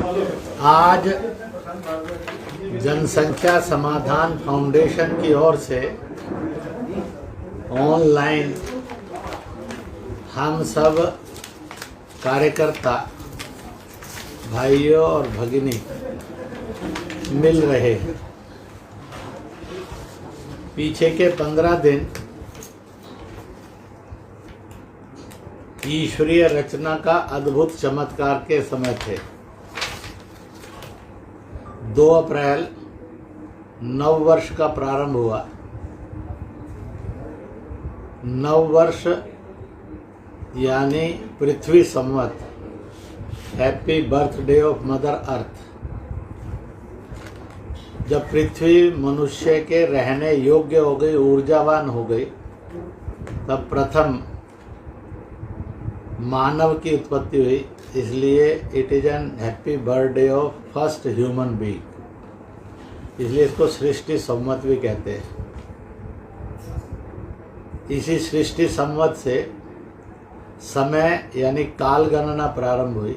आज जनसंख्या समाधान फाउंडेशन की ओर से ऑनलाइन हम सब कार्यकर्ता भाइयों और भगिनी मिल रहे हैं। पीछे के 15 दिन ईश्वरीय रचना का अद्भुत चमत्कार के समय थे। 2 अप्रैल नव वर्ष का प्रारंभ हुआ। नव वर्ष यानी पृथ्वी संवत, happy birthday of mother earth. जब पृथ्वी मनुष्य के रहने योग्य हो गई, ऊर्जावान हो गई, तब प्रथम मानव की उत्पत्ति हुई। इसलिए it is an happy birthday of first human being, इसलिए इसको सृष्टि संवत भी कहते हैं। इसी सृष्टि संवत से समय यानी काल गणना प्रारंभ हुई।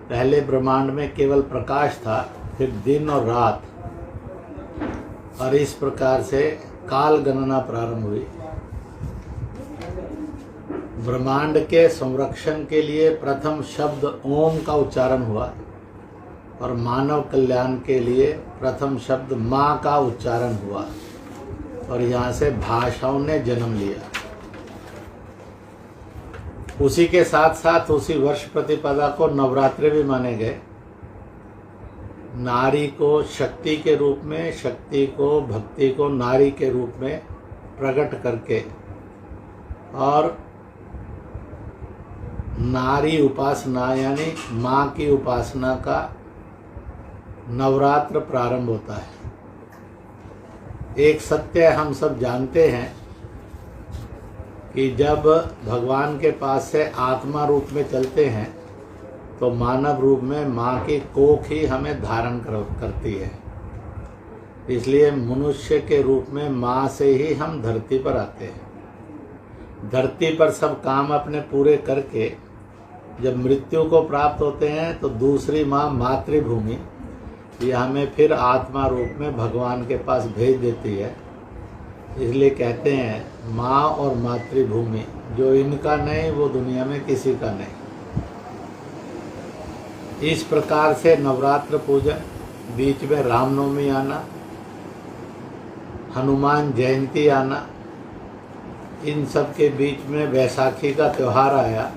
पहले ब्रह्मांड में केवल प्रकाश था, फिर दिन और रात, और इस प्रकार से काल गणना प्रारंभ हुई। ब्रह्मांड के संरक्षण के लिए प्रथम शब्द ओम का उच्चारण हुआ और मानव कल्याण के लिए प्रथम शब्द माँ का उच्चारण हुआ, और यहाँ से भाषाओं ने जन्म लिया। उसी के साथ साथ उसी वर्ष प्रतिपदा को नवरात्रि भी माने गए। नारी को शक्ति के रूप में, शक्ति को, भक्ति को नारी के रूप में प्रकट करके और नारी उपासना यानी माँ की उपासना का नवरात्र प्रारंभ होता है। एक सत्य हम सब जानते हैं कि जब भगवान के पास से आत्मा रूप में चलते हैं तो मानव रूप में माँ की कोख ही हमें धारण करती है। इसलिए मनुष्य के रूप में माँ से ही हम धरती पर आते हैं। धरती पर सब काम अपने पूरे करके जब मृत्यु को प्राप्त होते हैं तो दूसरी माँ मातृभूमि ये हमें फिर आत्मा रूप में भगवान के पास भेज देती है। इसलिए कहते हैं माँ और मातृभूमि जो इनका नहीं वो दुनिया में किसी का नहीं। इस प्रकार से नवरात्र पूजन, बीच में रामनवमी आना, हनुमान जयंती आना, इन सब के बीच में वैसाखी का त्यौहार आया,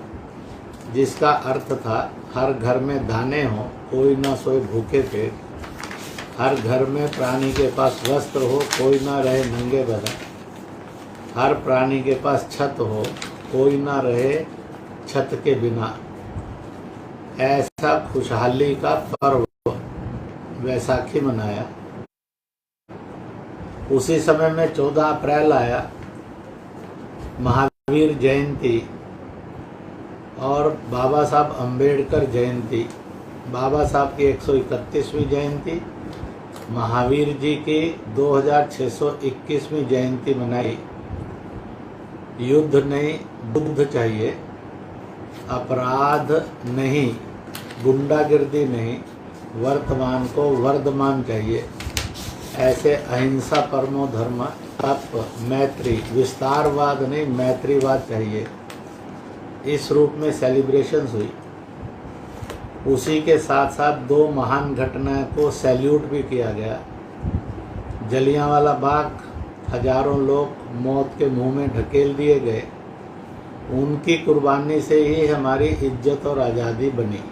जिसका अर्थ था हर घर में दाने हों, कोई ना सोए भूखे पेट, हर घर में प्राणी के पास वस्त्र हो, कोई ना रहे नंगे बदन, हर प्राणी के पास छत हो, कोई ना रहे छत के बिना। ऐसा खुशहाली का पर्व वैसाखी मनाया। उसी समय में 14 अप्रैल आया महावीर जयंती और बाबा साहब अम्बेडकर जयंती। बाबा साहब की 131वीं जयंती, महावीर जी की 2621वीं जयंती मनाई। युद्ध नहीं, बुद्ध चाहिए। अपराध नहीं, गुंडागिर्दी नहीं, वर्तमान को वर्धमान चाहिए। ऐसे अहिंसा परमो धर्म, तप, मैत्री, विस्तारवाद नहीं मैत्रीवाद चाहिए। इस रूप में सेलिब्रेशंस हुई। उसी के साथ साथ 2 महान घटनाओं को सैल्यूट भी किया गया। जलियांवाला बाग, हजारों लोग मौत के मुंह में ढकेल दिए गए। उनकी कुर्बानी से ही हमारी इज्जत और आज़ादी बनी।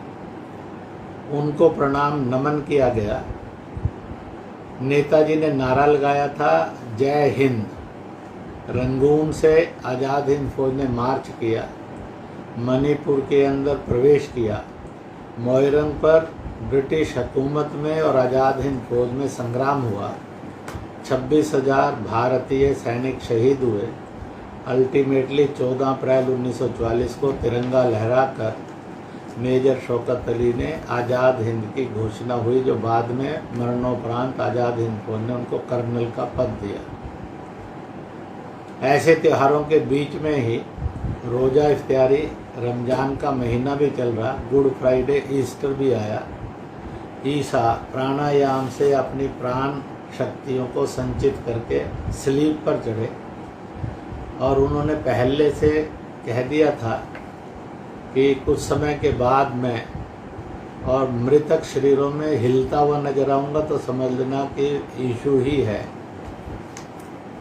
उनको प्रणाम नमन किया गया। नेताजी ने नारा लगाया था जय हिंद। रंगून से आज़ाद हिंद फौज ने मार्च किया, मणिपुर के अंदर प्रवेश किया। मोइरंग पर ब्रिटिश हुकूमत में और आज़ाद हिंद फौज में संग्राम हुआ। 26,000 भारतीय सैनिक शहीद हुए। अल्टीमेटली 14 अप्रैल 1944 को तिरंगा लहराकर मेजर शौकत अली ने आज़ाद हिंद की घोषणा हुई, जो बाद में मरणोपरांत आज़ाद हिंद फौज ने उनको कर्नल का पद दिया। ऐसे त्योहारों के बीच में ही रोज़ा इफ्तियारी रमज़ान का महीना भी चल रहा, गुड फ्राइडे, ईस्टर भी आया। ईसा प्राणायाम से अपनी प्राण शक्तियों को संचित करके स्लीप पर चढ़े और उन्होंने पहले से कह दिया था कि कुछ समय के बाद मैं और मृतक शरीरों में हिलता हुआ नजर आऊँगा तो समझ लेना कि यीशु ही है।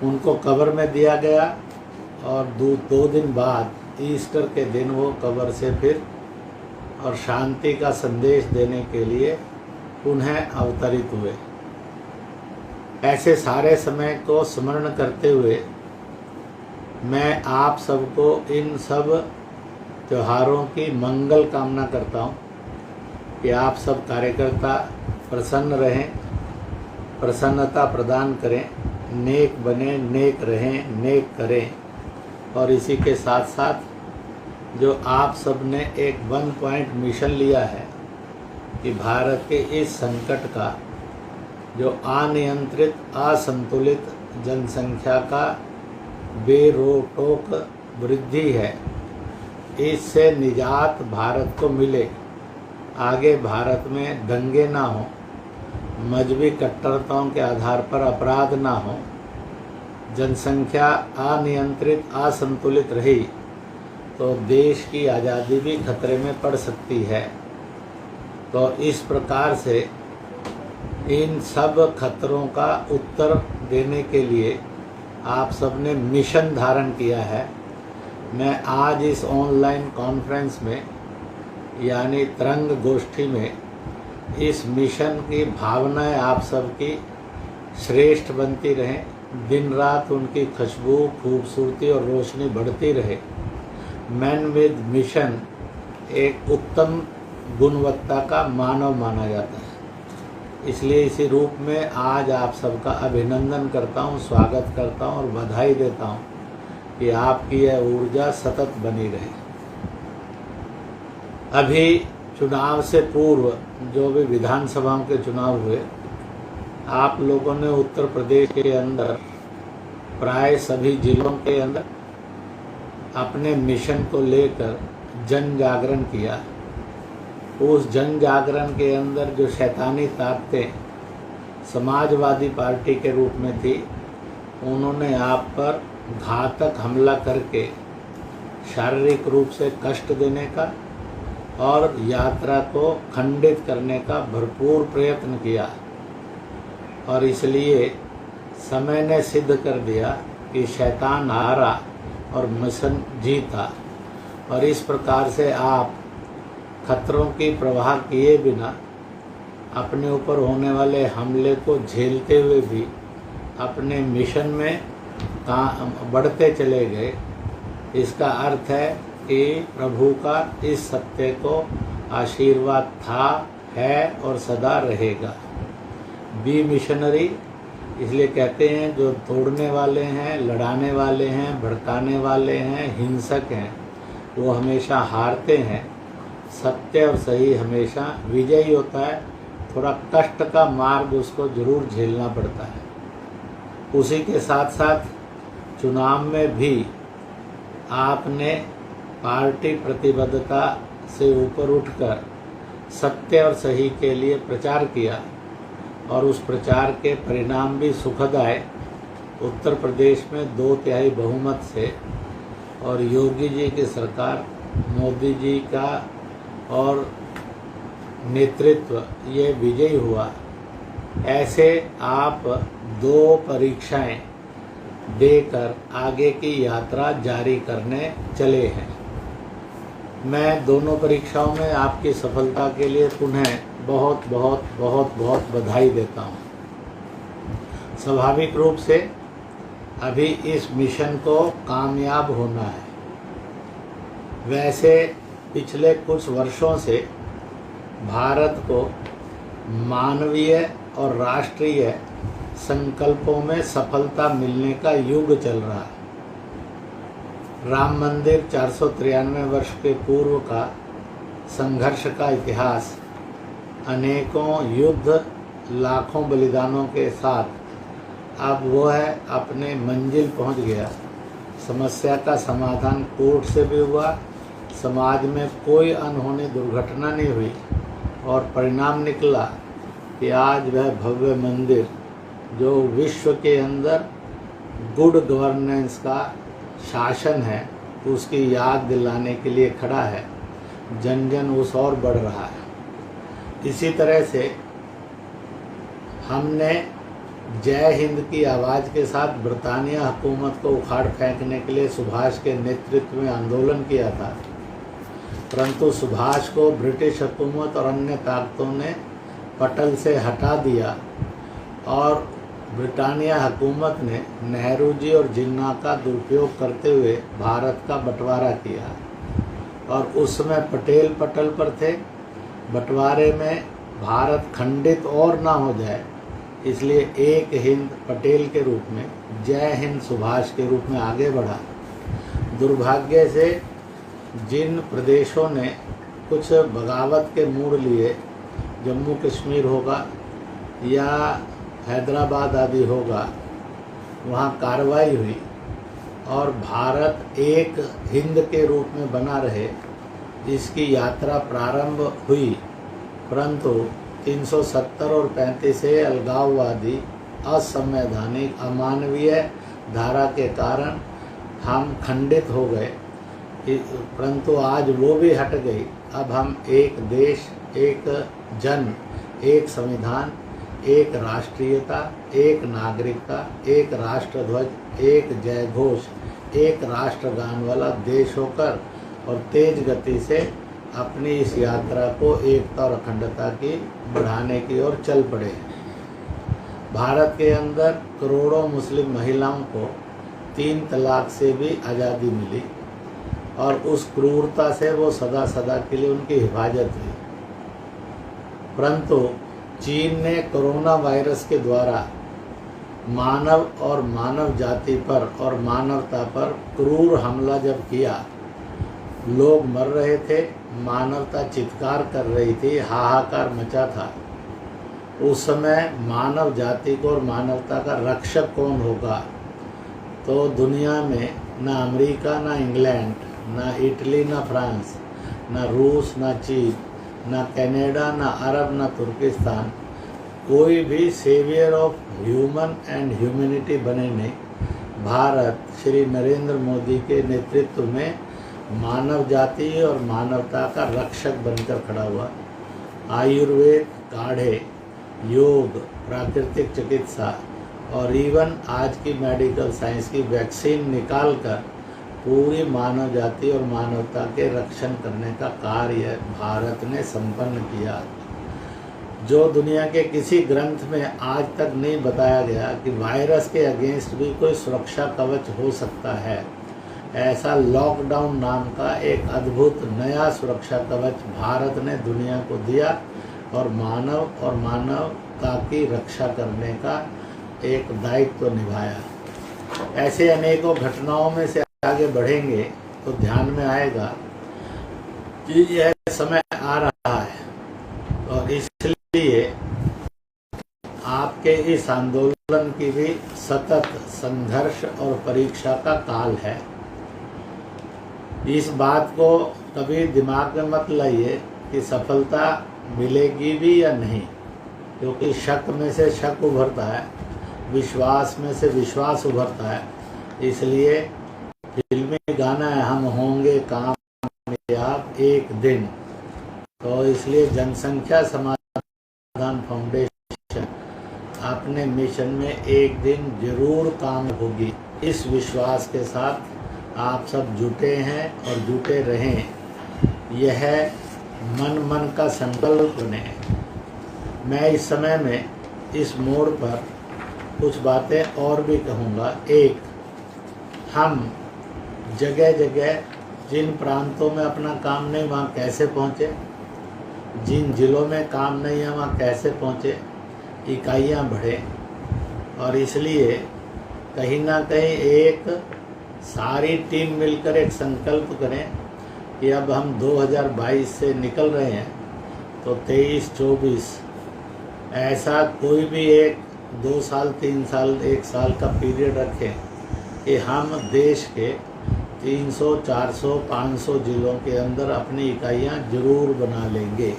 उनको कब्र में दिया गया और दो दिन बाद ईस्टर के दिन वो कब्र से फिर और शांति का संदेश देने के लिए पुनः अवतरित हुए। ऐसे सारे समय को स्मरण करते हुए मैं आप सबको इन सब त्योहारों की मंगल कामना करता हूँ कि आप सब कार्यकर्ता प्रसन्न रहें, प्रसन्नता प्रदान करें, नेक बने, नेक रहें, नेक करें। और इसी के साथ साथ जो आप सब ने एक 1 पॉइंट मिशन लिया है कि भारत के इस संकट का जो अनियंत्रित असंतुलित जनसंख्या का बेरोक वृद्धि है, इससे निजात भारत को मिले, आगे भारत में दंगे ना हो, मजहबी कट्टरताओं के आधार पर अपराध ना हो, जनसंख्या अनियंत्रित असंतुलित रही तो देश की आज़ादी भी खतरे में पड़ सकती है। तो इस प्रकार से इन सब खतरों का उत्तर देने के लिए आप सब ने मिशन धारण किया है। मैं आज इस ऑनलाइन कॉन्फ्रेंस में यानी तरंग गोष्ठी में इस मिशन की भावनाएं आप सबकी श्रेष्ठ बनती रहें, दिन रात उनकी खुशबू, खूबसूरती और रोशनी बढ़ती रहे। मैन विद मिशन एक उत्तम गुणवत्ता का मानव माना जाता है। इसलिए इसी रूप में आज आप सबका अभिनंदन करता हूँ, स्वागत करता हूँ और बधाई देता हूँ कि आपकी यह ऊर्जा सतत बनी रहे। अभी चुनाव से पूर्व जो भी विधानसभाओं के चुनाव हुए, आप लोगों ने उत्तर प्रदेश के अंदर प्राय सभी जिलों के अंदर अपने मिशन को लेकर जन जागरण किया। उस जन जागरण के अंदर जो शैतानी ताकतें समाजवादी पार्टी के रूप में थी, उन्होंने आप पर घातक हमला करके शारीरिक रूप से कष्ट देने का और यात्रा को खंडित करने का भरपूर प्रयत्न किया। और इसलिए समय ने सिद्ध कर दिया कि शैतान हारा और मिशन जीता। और इस प्रकार से आप खतरों की परवाह किए बिना अपने ऊपर होने वाले हमले को झेलते हुए भी अपने मिशन में बढ़ते चले गए। इसका अर्थ है कि प्रभु का इस सत्य को आशीर्वाद था, है और सदा रहेगा। बी मिशनरी, इसलिए कहते हैं जो तोड़ने वाले हैं, लड़ाने वाले हैं, भड़काने वाले हैं, हिंसक हैं, वो हमेशा हारते हैं। सत्य और सही हमेशा विजयी होता है। थोड़ा कष्ट का मार्ग उसको जरूर झेलना पड़ता है। उसी के साथ साथ चुनाव में भी आपने पार्टी प्रतिबद्धता से ऊपर उठकर सत्य और सही के लिए प्रचार किया और उस प्रचार के परिणाम भी सुखद आए। उत्तर प्रदेश में 2/3 बहुमत से और योगी जी की सरकार, मोदी जी का और नेतृत्व ये विजयी हुआ। ऐसे आप 2 परीक्षाएं देकर आगे की यात्रा जारी करने चले हैं। मैं दोनों परीक्षाओं में आपकी सफलता के लिए पुनः बहुत बहुत बहुत बहुत बधाई देता हूँ। स्वाभाविक रूप से अभी इस मिशन को कामयाब होना है। वैसे पिछले कुछ वर्षों से भारत को मानवीय और राष्ट्रीय संकल्पों में सफलता मिलने का युग चल रहा है। राम मंदिर 493 वर्ष के पूर्व का संघर्ष का इतिहास, अनेकों युद्ध, लाखों बलिदानों के साथ अब वो है अपने मंजिल पहुंच गया। समस्या का समाधान कोर्ट से भी हुआ, समाज में कोई अनहोनी दुर्घटना नहीं हुई और परिणाम निकला कि आज वह भव्य मंदिर जो विश्व के अंदर गुड गवर्नेंस का शासन है उसकी याद दिलाने के लिए खड़ा है। जन जन उस ओर बढ़ रहा है। इसी तरह से हमने जय हिंद की आवाज़ के साथ ब्रिटानिया हुकूमत को उखाड़ फेंकने के लिए सुभाष के नेतृत्व में आंदोलन किया था, परंतु सुभाष को ब्रिटिश हुकूमत और अन्य ताकतों ने पटल से हटा दिया और ब्रिटानिया हुकूमत ने नेहरू जी और जिन्ना का दुरुपयोग करते हुए भारत का बंटवारा किया और उस समय पटेल पटल पर थे। बंटवारे में भारत खंडित और ना हो जाए इसलिए एक हिंद पटेल के रूप में, जय हिंद सुभाष के रूप में आगे बढ़ा। दुर्भाग्य से जिन प्रदेशों ने कुछ बगावत के मूड लिए, जम्मू कश्मीर होगा या हैदराबाद आदि होगा, वहाँ कार्रवाई हुई और भारत एक हिंद के रूप में बना रहे इसकी यात्रा प्रारंभ हुई, परंतु 370 और 35 से अलगाववादी, असंवैधानिक, अमानवीय धारा के कारण हम खंडित हो गए, परंतु आज वो भी हट गई। अब हम एक देश, एक जन, एक संविधान, एक राष्ट्रीयता, एक नागरिकता, एक राष्ट्रध्वज, एक जय घोष, एक राष्ट्रगान वाला देश होकर और तेज गति से अपनी इस यात्रा को एकता और अखंडता की बढ़ाने की ओर चल पड़े। भारत के अंदर करोड़ों मुस्लिम महिलाओं को 3 तलाक से भी आज़ादी मिली और उस क्रूरता से वो सदा सदा के लिए उनकी हिफाजत हुई, परंतु चीन ने कोरोना वायरस के द्वारा मानव और मानव जाति पर और मानवता पर क्रूर हमला जब किया, लोग मर रहे थे, मानवता चित्कार कर रही थी, हाहाकार मचा था। उस समय मानव जाति को और मानवता का रक्षक कौन होगा? तो दुनिया में ना अमेरिका, ना इंग्लैंड, ना इटली, ना फ्रांस, ना रूस, ना चीन, ना कनाडा, ना अरब, ना तुर्किस्तान, कोई भी saviour of human and humanity बने नहीं। भारत श्री नरेंद्र मोदी के नेतृत्व में मानव जाति और मानवता का रक्षक बनकर खड़ा हुआ। आयुर्वेद, काढ़े, योग, प्राकृतिक चिकित्सा और इवन आज की मेडिकल साइंस की वैक्सीन निकालकर पूरी मानव जाति और मानवता के रक्षण करने का कार्य भारत ने संपन्न किया, जो दुनिया के किसी ग्रंथ में आज तक नहीं बताया गया कि वायरस के अगेंस्ट भी कोई सुरक्षा कवच हो सकता है। ऐसा लॉकडाउन नाम का एक अद्भुत नया सुरक्षा कवच भारत ने दुनिया को दिया और मानवता की रक्षा करने का एक दायित्व निभाया। ऐसे अनेकों घटनाओं में से आगे बढ़ेंगे तो ध्यान में आएगा कि यह समय आ रहा है और इसलिए आपके इस आंदोलन की भी सतत संघर्ष और परीक्षा का काल है। इस बात को कभी दिमाग में मत लाइए कि सफलता मिलेगी भी या नहीं, क्योंकि शक में से शक उभरता है, विश्वास में से विश्वास उभरता है। इसलिए फिल्मी गाना है, हम होंगे कामयाब एक दिन। तो इसलिए जनसंख्या समाधान फाउंडेशन अपने मिशन में एक दिन जरूर काम होगी। इस विश्वास के साथ आप सब जुटे हैं और जुटे रहें। यह मन मन का संकल्प बने। मैं इस समय में इस मोड़ पर कुछ बातें और भी कहूँगा। एक, हम जगह जगह जिन प्रांतों में अपना काम नहीं वहाँ कैसे पहुँचे, जिन जिलों में काम नहीं है वहाँ कैसे पहुँचे, इकाइयाँ बढ़ें। और इसलिए कहीं ना कहीं एक सारी टीम मिलकर एक संकल्प करें कि अब हम 2022 से निकल रहे हैं तो 23-24 ऐसा कोई भी एक 2 साल 3 साल 1 साल का पीरियड रखें कि हम देश के 300, 400, 500 जिलों के अंदर अपनी इकाइयाँ जरूर बना लेंगे।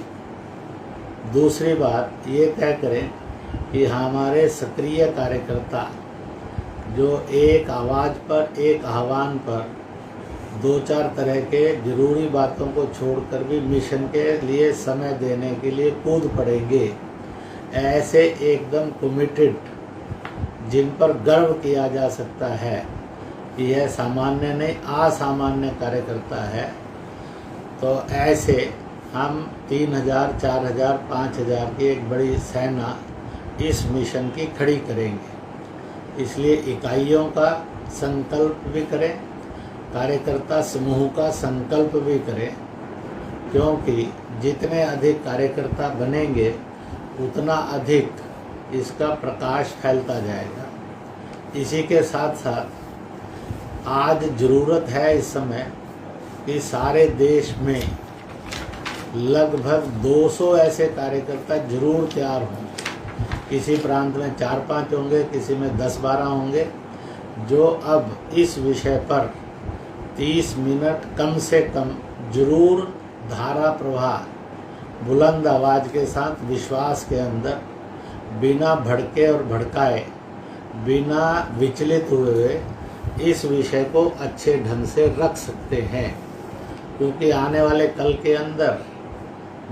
दूसरी बात ये तय करें कि हमारे सक्रिय कार्यकर्ता जो एक आवाज़ पर, एक आह्वान पर 2-4 तरह के ज़रूरी बातों को छोड़कर भी मिशन के लिए समय देने के लिए कूद पड़ेंगे, ऐसे एकदम कमिटेड, जिन पर गर्व किया जा सकता है कि यह सामान्य नहीं असामान्य कार्यकर्ता है, तो ऐसे हम 3000, 4000, 5000 की एक बड़ी सेना इस मिशन की खड़ी करेंगे। इसलिए इकाइयों का संकल्प भी करें, कार्यकर्ता समूह का संकल्प भी करें, क्योंकि जितने अधिक कार्यकर्ता बनेंगे उतना अधिक इसका प्रकाश फैलता जाएगा। इसी के साथ साथ आज ज़रूरत है इस समय कि सारे देश में लगभग 200 ऐसे कार्यकर्ता जरूर तैयार हों। किसी प्रांत में 4-5 होंगे, किसी में 10-12 होंगे, जो अब इस विषय पर 30 मिनट कम से कम जरूर धारा प्रवाह बुलंद आवाज़ के साथ विश्वास के अंदर, बिना भड़के और भड़काए, बिना विचलित हुए इस विषय को अच्छे ढंग से रख सकते हैं। क्योंकि आने वाले कल के अंदर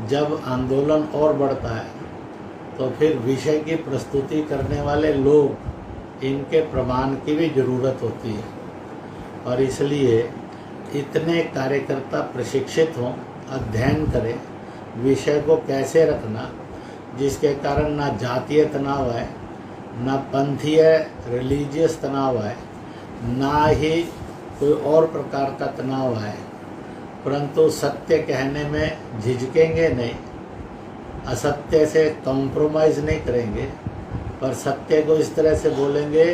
जब आंदोलन और बढ़ता है तो फिर विषय की प्रस्तुति करने वाले लोग, इनके प्रमाण की भी ज़रूरत होती है, और इसलिए इतने कार्यकर्ता प्रशिक्षित हों, अध्ययन करें विषय को कैसे रखना, जिसके कारण ना जातीय तनाव आए, ना पंथीय रिलीजियस तनाव आए, ना ही कोई और प्रकार का तनाव आए, परंतु सत्य कहने में झिझकेंगे नहीं, असत्य से कॉम्प्रोमाइज़ नहीं करेंगे, पर सत्य को इस तरह से बोलेंगे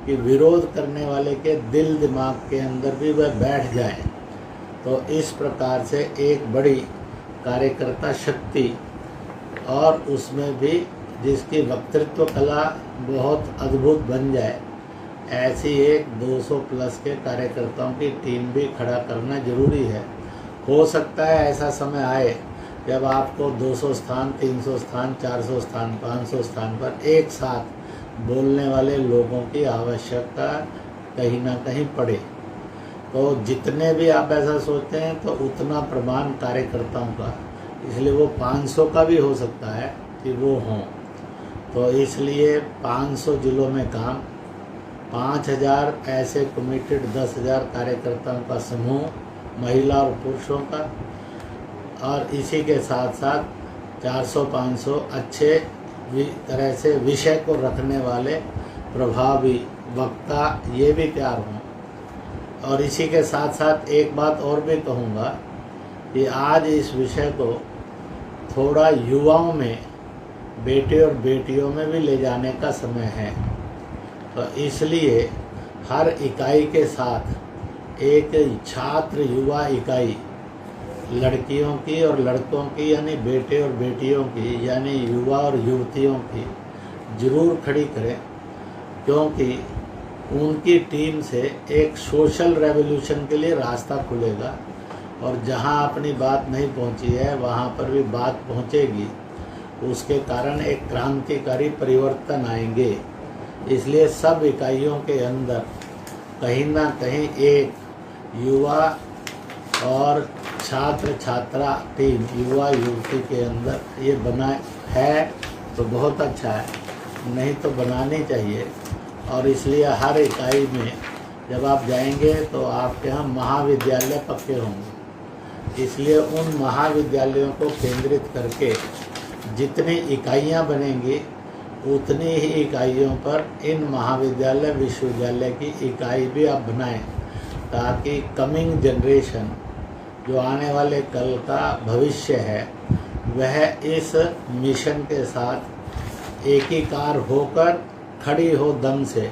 कि विरोध करने वाले के दिल दिमाग के अंदर भी वह बैठ जाए। तो इस प्रकार से एक बड़ी कार्यकर्ता शक्ति, और उसमें भी जिसकी वक्तृत्व कला बहुत अद्भुत बन जाए, ऐसी एक 200 प्लस के कार्यकर्ताओं की टीम भी खड़ा करना जरूरी है। हो सकता है ऐसा समय आए जब आपको 200 स्थान, 300 स्थान, 400 स्थान, 500 स्थान पर एक साथ बोलने वाले लोगों की आवश्यकता कहीं ना कहीं पड़े। तो जितने भी आप ऐसा सोचते हैं तो उतना प्रमाण कार्यकर्ताओं का, इसलिए वो 500 का भी हो सकता है कि वो हों। तो इसलिए 500 जिलों में काम, 5000 ऐसे कमिटेड 10,000 कार्यकर्ताओं का समूह, महिला और पुरुषों का, और इसी के साथ साथ 400-500 अच्छे तरह से विषय को रखने वाले प्रभावी वक्ता, ये भी तैयार हों। और इसी के साथ साथ एक बात और भी कहूँगा कि आज इस विषय को थोड़ा युवाओं में, बेटे और बेटियों में भी ले जाने का समय है। तो इसलिए हर इकाई के साथ एक छात्र युवा इकाई, लड़कियों की और लड़कों की, यानी बेटे और बेटियों की, यानी युवा और युवतियों की जरूर खड़ी करें, क्योंकि उनकी टीम से एक सोशल रेवोल्यूशन के लिए रास्ता खुलेगा, और जहां अपनी बात नहीं पहुंची है वहां पर भी बात पहुंचेगी। उसके कारण एक क्रांतिकारी परिवर्तन आएंगे। इसलिए सब इकाइयों के अंदर कहीं ना कहीं एक युवा और छात्र छात्रा टीम, युवा युवती के अंदर ये बना है तो बहुत अच्छा है, नहीं तो बनानी चाहिए। और इसलिए हर इकाई में जब आप जाएंगे तो आपके यहाँ महाविद्यालय पक्के होंगे। इसलिए उन महाविद्यालयों को केंद्रित करके जितनी इकाइयाँ बनेंगी उतनी ही इकाइयों पर इन महाविद्यालय विश्वविद्यालय की इकाई भी आप बनाएं, ताकि कमिंग जनरेशन, जो आने वाले कल का भविष्य है, वह इस मिशन के साथ एकीकार होकर खड़ी हो दम से।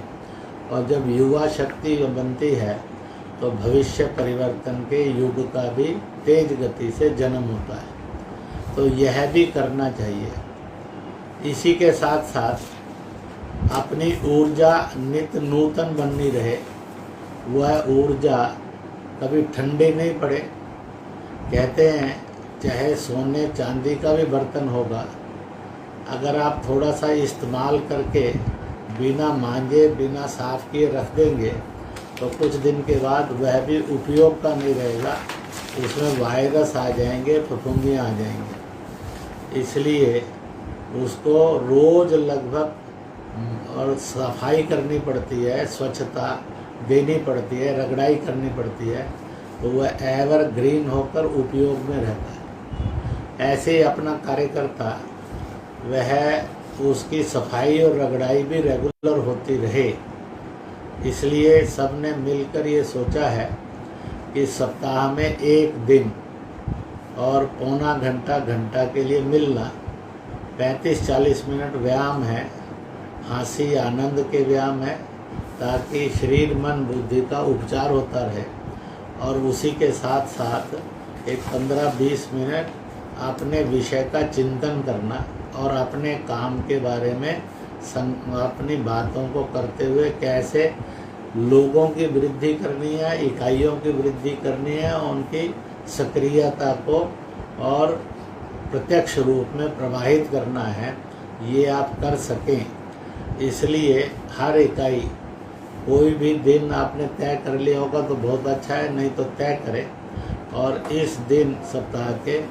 और जब युवा शक्ति बनती है तो भविष्य परिवर्तन के युग का भी तेज गति से जन्म होता है। तो यह भी करना चाहिए। इसी के साथ साथ अपनी ऊर्जा नित्य नूतन बननी रहे, वह ऊर्जा कभी ठंडे नहीं पड़े। कहते हैं चाहे सोने चांदी का भी बर्तन होगा, अगर आप थोड़ा सा इस्तेमाल करके बिना मांजे बिना साफ़ किए रख देंगे तो कुछ दिन के बाद वह भी उपयोग का नहीं रहेगा, उसमें वायरस आ जाएंगे, फफूंदियाँ आ जाएंगे। इसलिए उसको रोज़ लगभग और सफाई करनी पड़ती है, स्वच्छता देनी पड़ती है, रगड़ाई करनी पड़ती है, तो वह एवर ग्रीन होकर उपयोग में रहता है। ऐसे ही अपना कार्यकर्ता वह उसकी सफाई और रगड़ाई भी रेगुलर होती रहे। इसलिए सबने मिलकर ये सोचा है कि सप्ताह में एक दिन और पौना घंटा के लिए मिलना, 35-40 मिनट व्यायाम है, हंसी आनंद के व्यायाम है, ताकि शरीर मन बुद्धि का उपचार होता रहे। और उसी के साथ साथ एक 15-20 मिनट अपने विषय का चिंतन करना और अपने काम के बारे में अपनी बातों को करते हुए कैसे लोगों की वृद्धि करनी है, इकाइयों की वृद्धि करनी है, उनकी सक्रियता को और प्रत्यक्ष रूप में प्रवाहित करना है, ये आप कर सकें। इसलिए हर इकाई कोई भी दिन आपने तय कर लिया होगा तो बहुत अच्छा है, नहीं तो तय करें और इस दिन सप्ताह के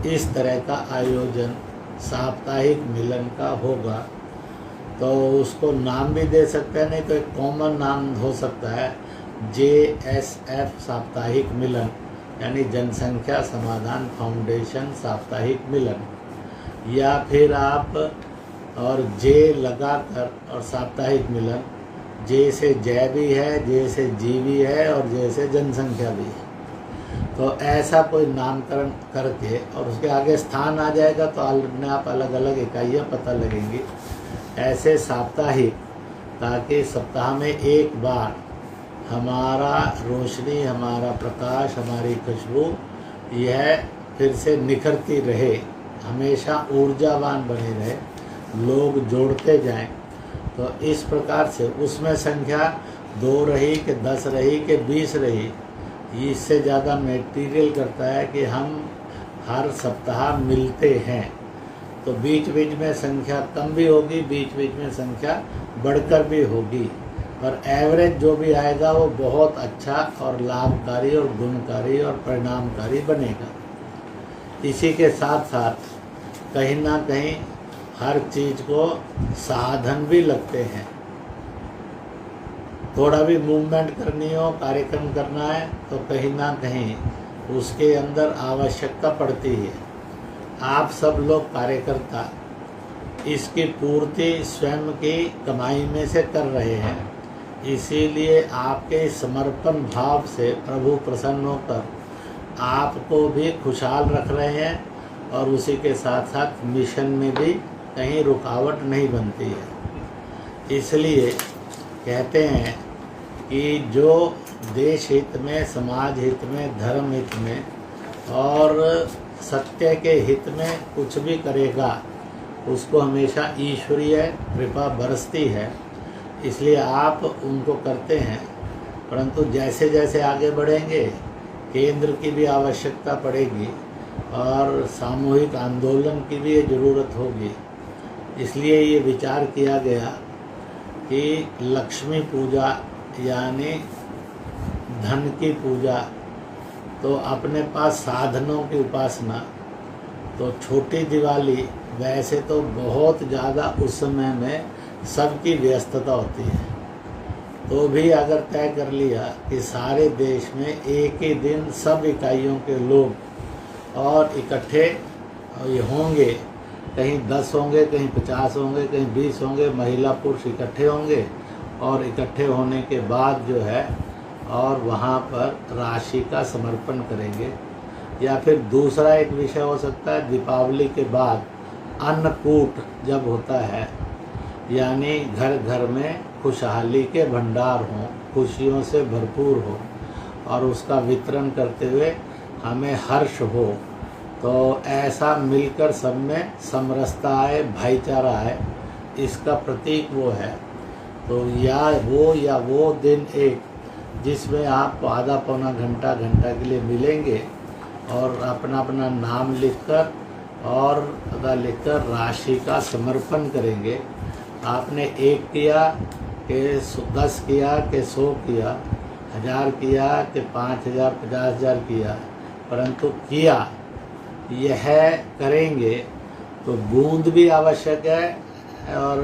इस तरह का आयोजन साप्ताहिक मिलन का होगा। तो उसको नाम भी दे सकते हैं, नहीं तो एक कॉमन नाम हो सकता है JSF साप्ताहिक मिलन, यानी जनसंख्या समाधान फाउंडेशन साप्ताहिक मिलन। या फिर आप और J लगाकर और साप्ताहिक मिलन, J से जय भी है, J से जी भी है और J से जनसंख्या भी है। तो ऐसा कोई नामकरण करके और उसके आगे स्थान आ जाएगा तो अपने आप अलग अलग इकाइयाँ पता लगेंगी। ऐसे साप्ताहिक, ताकि सप्ताह में एक बार हमारा रोशनी, हमारा प्रकाश, हमारी खुशबू यह फिर से निखरती रहे, हमेशा ऊर्जावान बने रहे, लोग जोड़ते जाएं। तो इस प्रकार से उसमें संख्या 2 रही कि 10 रही कि 20 रही, इससे ज़्यादा मटेरियल करता है कि हम हर सप्ताह मिलते हैं। तो बीच बीच में संख्या कम भी होगी, बीच बीच में संख्या बढ़कर भी होगी, पर एवरेज जो भी आएगा वो बहुत अच्छा और लाभकारी और गुणकारी और परिणामकारी बनेगा। इसी के साथ साथ कहीं ना कहीं हर चीज़ को साधन भी लगते हैं। थोड़ा भी मूवमेंट करनी हो, कार्यक्रम करना है, तो कहीं ना कहीं उसके अंदर आवश्यकता पड़ती है। आप सब लोग कार्यकर्ता इसकी पूर्ति स्वयं की कमाई में से कर रहे हैं, इसीलिए आपके समर्पण भाव से प्रभु प्रसन्न होकर आपको भी खुशहाल रख रहे हैं और उसी के साथ साथ मिशन में भी कहीं रुकावट नहीं बनती है। इसलिए कहते हैं कि जो देश हित में, समाज हित में, धर्म हित में और सत्य के हित में कुछ भी करेगा उसको हमेशा ईश्वरीय कृपा बरसती है। इसलिए आप उनको करते हैं, परंतु जैसे जैसे आगे बढ़ेंगे केंद्र की भी आवश्यकता पड़ेगी और सामूहिक आंदोलन की भी ज़रूरत होगी। इसलिए ये विचार किया गया कि लक्ष्मी पूजा यानी धन की पूजा, तो अपने पास साधनों की उपासना, तो छोटी दिवाली वैसे तो बहुत ज़्यादा उस समय में सबकी व्यस्तता होती है, तो भी अगर तय कर लिया कि सारे देश में एक ही दिन सब इकाइयों के लोग और इकट्ठे होंगे, कहीं 10 होंगे, कहीं 50 होंगे, कहीं 20 होंगे, महिला पुरुष इकट्ठे होंगे और इकट्ठे होने के बाद जो है और वहाँ पर राशि का समर्पण करेंगे। या फिर दूसरा एक विषय हो सकता है, दीपावली के बाद अन्नकूट जब होता है, यानी घर घर में खुशहाली के भंडार हों, खुशियों से भरपूर हो और उसका वितरण करते हुए हमें हर्ष हो, तो ऐसा मिलकर सब में समरसता आए, भाईचारा आए, इसका प्रतीक वो है। तो या वो दिन एक जिसमें आप आधा पौना घंटा के लिए मिलेंगे और अपना अपना नाम लिखकर और अदा लिखकर राशि का समर्पण करेंगे। आपने 1 किया कि 10 किया कि 100 किया, 1000 किया कि 5000 50,000 किया, परंतु किया यह करेंगे तो बूंद भी आवश्यक है और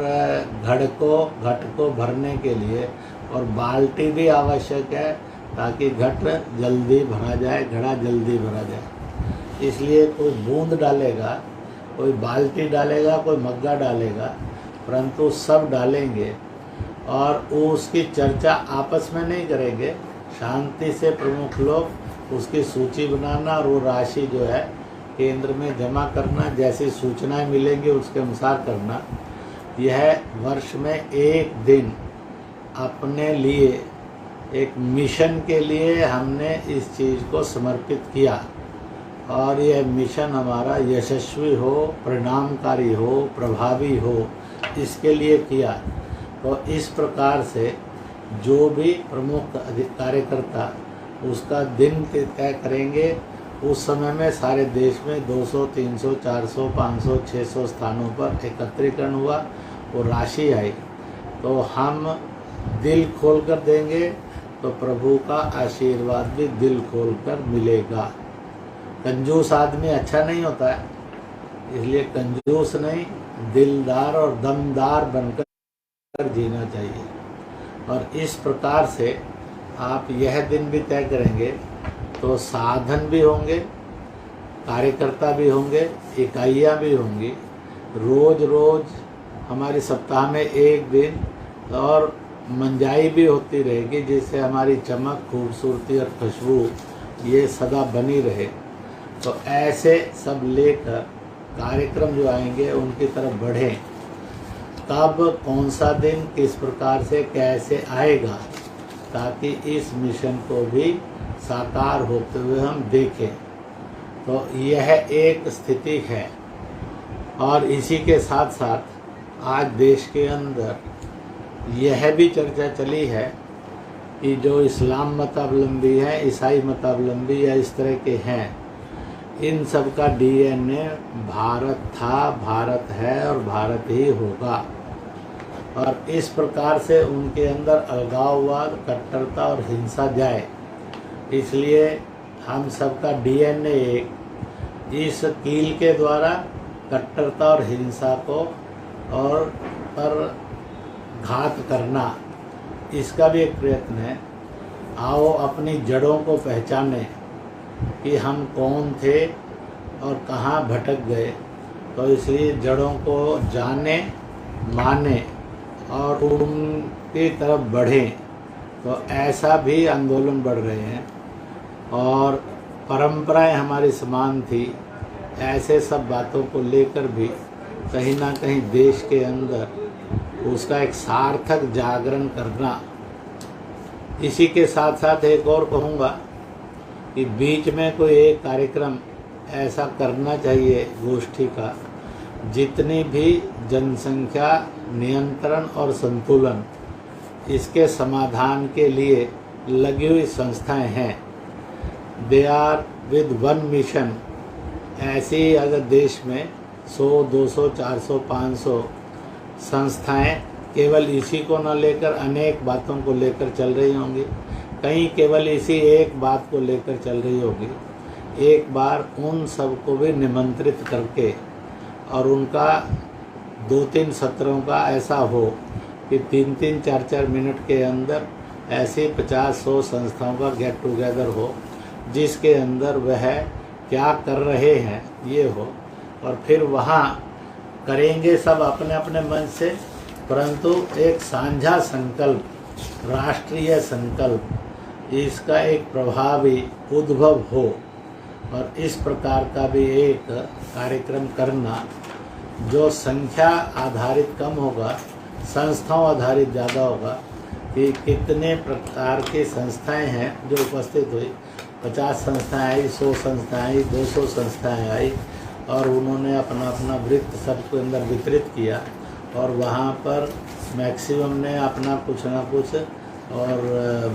घट को भरने के लिए, और बाल्टी भी आवश्यक है ताकि घट जल्दी भरा जाए, घड़ा जल्दी भरा जाए। इसलिए कोई बूंद डालेगा, कोई बाल्टी डालेगा, कोई मग्गा डालेगा, परंतु सब डालेंगे और उसकी चर्चा आपस में नहीं करेंगे। शांति से प्रमुख लोग उसकी सूची बनाना और वो राशि जो है केंद्र में जमा करना, जैसी सूचनाएं मिलेंगी उसके अनुसार करना। यह वर्ष में एक दिन अपने लिए एक मिशन के लिए हमने इस चीज़ को समर्पित किया और यह मिशन हमारा यशस्वी हो, परिणामकारी हो, प्रभावी हो, इसके लिए किया। तो इस प्रकार से जो भी प्रमुख कार्यकर्ता उसका दिन तय करेंगे, उस समय में सारे देश में 200, 300, 400, 500, 600 स्थानों पर एकत्रीकरण हुआ, वो राशि आई तो हम दिल खोल कर देंगे तो प्रभु का आशीर्वाद भी दिल खोल कर मिलेगा। कंजूस आदमी अच्छा नहीं होता है, इसलिए कंजूस नहीं, दिलदार और दमदार बनकर जीना चाहिए। और इस प्रकार से आप यह दिन भी तय करेंगे तो साधन भी होंगे, कार्यकर्ता भी होंगे, इकाइयाँ भी होंगी। रोज रोज हमारी सप्ताह में एक दिन और मंजाई भी होती रहेगी, जिससे हमारी चमक, खूबसूरती और खुशबू ये सदा बनी रहे। तो ऐसे सब लेकर कार्यक्रम जो आएंगे उनकी तरफ बढ़ें। कब कौन सा दिन किस प्रकार से कैसे आएगा, ताकि इस मिशन को भी साकार होते हुए हम देखें। तो यह एक स्थिति है। और इसी के साथ साथ आज देश के अंदर यह भी चर्चा चली है कि जो इस्लाम मतावलंबी हैं, ईसाई मतावलंबी या इस तरह के हैं, इन सब का DNA भारत था, भारत है और भारत ही होगा। और इस प्रकार से उनके अंदर अलगाववाद, कट्टरता और हिंसा जाए, इसलिए हम सबका DNA एक इस कील के द्वारा कट्टरता और हिंसा को और पर घात करना, इसका भी एक प्रयत्न है। आओ अपनी जड़ों को पहचानें कि हम कौन थे और कहाँ भटक गए। तो इसलिए जड़ों को जाने, माने और उनकी तरफ बढ़ें। तो ऐसा भी आंदोलन बढ़ रहे हैं और परंपराएं हमारी समान थी, ऐसे सब बातों को लेकर भी कहीं ना कहीं देश के अंदर उसका एक सार्थक जागरण करना। इसी के साथ साथ एक और कहूँगा कि बीच में कोई एक कार्यक्रम ऐसा करना चाहिए गोष्ठी का, जितनी भी जनसंख्या नियंत्रण और संतुलन, इसके समाधान के लिए लगी हुई संस्थाएं हैं, they are with one mission. ऐसी अगर देश में 100, 200, 400, 500 संस्थाएं केवल इसी को न लेकर अनेक बातों को लेकर चल रही होंगी, कहीं केवल इसी एक बात को लेकर चल रही होगी। एक बार उन सबको भी निमंत्रित करके और उनका 2-3 सत्रों का ऐसा हो कि 3-3, 4-4 मिनट के अंदर ऐसे 50-100 संस्थाओं का गेट टुगेदर हो, जिसके अंदर वह क्या कर रहे हैं ये हो। और फिर वहाँ करेंगे सब अपने अपने मन से, परंतु एक साझा संकल्प, राष्ट्रीय संकल्प, इसका एक प्रभावी उद्भव हो। और इस प्रकार का भी एक कार्यक्रम करना जो संख्या आधारित कम होगा, संस्थाओं आधारित ज़्यादा होगा। कि कितने प्रकार की संस्थाएं हैं जो उपस्थित हुई, 50 संस्थाएं आई, 100 संस्थाएं आई, 200 संस्थाएं आई, और उन्होंने अपना अपना वृत्त सबके अंदर वितरित किया। और वहाँ पर मैक्सिमम ने अपना कुछ ना कुछ और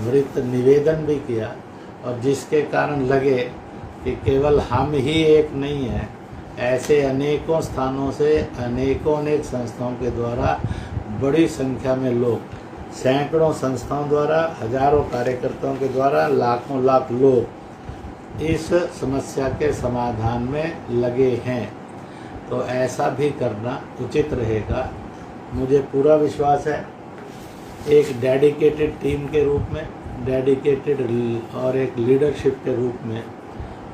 व्रत निवेदन भी किया, और जिसके कारण लगे कि केवल हम ही एक नहीं हैं, ऐसे अनेकों स्थानों से अनेक संस्थाओं के द्वारा बड़ी संख्या में लोग, सैकड़ों संस्थाओं द्वारा, हजारों कार्यकर्ताओं के द्वारा, लाखों लाख लोग इस समस्या के समाधान में लगे हैं। तो ऐसा भी करना उचित रहेगा। मुझे पूरा विश्वास है एक डेडिकेटेड टीम के रूप में, डेडिकेटेड और एक लीडरशिप के रूप में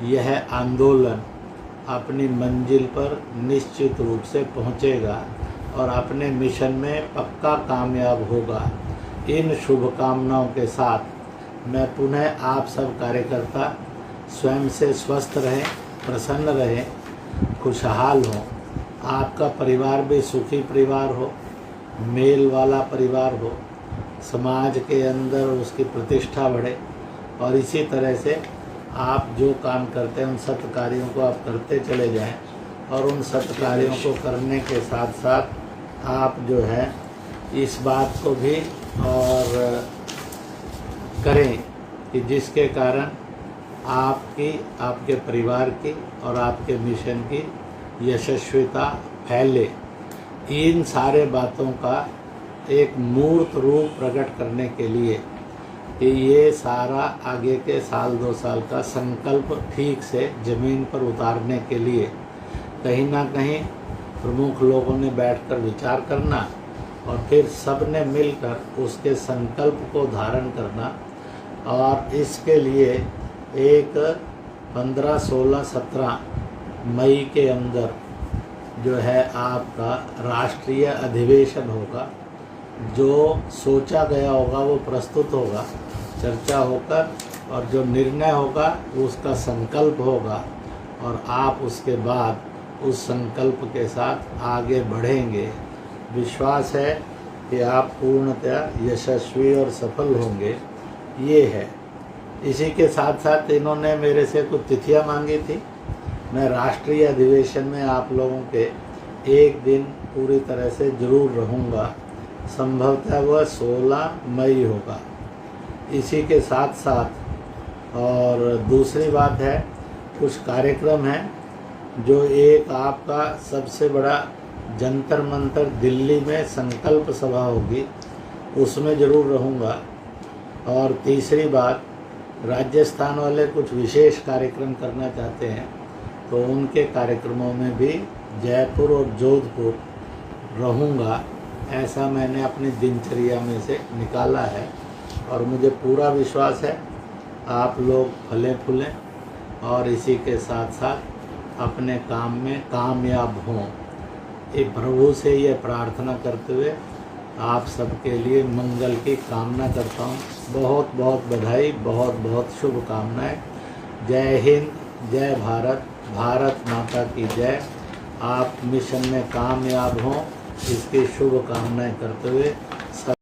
यह आंदोलन अपनी मंजिल पर निश्चित रूप से पहुंचेगा और अपने मिशन में पक्का कामयाब होगा। इन शुभकामनाओं के साथ मैं पुनः आप सब कार्यकर्ता स्वयं से स्वस्थ रहें, प्रसन्न रहें, खुशहाल हों, आपका परिवार भी सुखी परिवार हो, मेल वाला परिवार हो, समाज के अंदर उसकी प्रतिष्ठा बढ़े, और इसी तरह से आप जो काम करते हैं उन सत्य कार्यों को आप करते चले जाएं, और उन सत्य कार्यों को करने के साथ साथ आप जो है इस बात को भी और करें कि जिसके कारण आपकी, आपके परिवार की और आपके मिशन की यशस्विता फैले। इन सारे बातों का एक मूर्त रूप प्रकट करने के लिए कि ये सारा आगे के साल 2 साल का संकल्प ठीक से ज़मीन पर उतारने के लिए कहीं ना कहीं प्रमुख लोगों ने बैठकर विचार करना और फिर सब ने मिलकर उसके संकल्प को धारण करना, और इसके लिए एक 15, 16, 17 मई के अंदर जो है आपका राष्ट्रीय अधिवेशन होगा। जो सोचा गया होगा वो प्रस्तुत होगा, चर्चा होकर, और जो निर्णय होगा उसका संकल्प होगा, और आप उसके बाद उस संकल्प के साथ आगे बढ़ेंगे। विश्वास है कि आप पूर्णतया यशस्वी और सफल होंगे। ये है। इसी के साथ साथ इन्होंने मेरे से कुछ तिथियां मांगी थी। मैं राष्ट्रीय अधिवेशन में आप लोगों के एक दिन पूरी तरह से ज़रूर रहूँगा। संभवतः वह 16 मई होगा। इसी के साथ साथ और दूसरी बात है, कुछ कार्यक्रम हैं जो एक आपका सबसे बड़ा जंतर मंतर दिल्ली में संकल्प सभा होगी, उसमें ज़रूर रहूँगा। और तीसरी बात, राजस्थान वाले कुछ विशेष कार्यक्रम करना चाहते हैं, तो उनके कार्यक्रमों में भी जयपुर और जोधपुर रहूँगा। ऐसा मैंने अपनी दिनचर्या में से निकाला है, और मुझे पूरा विश्वास है आप लोग फले फूलें और इसी के साथ साथ अपने काम में कामयाब हों। एक प्रभु से ये प्रार्थना करते हुए आप सबके लिए मंगल की कामना करता हूँ। बहुत बहुत बधाई, बहुत बहुत शुभकामनाएं। जय हिंद, जय भारत, भारत माता की जय। आप मिशन में कामयाब हों, इसकी शुभकामनाएं करते हुए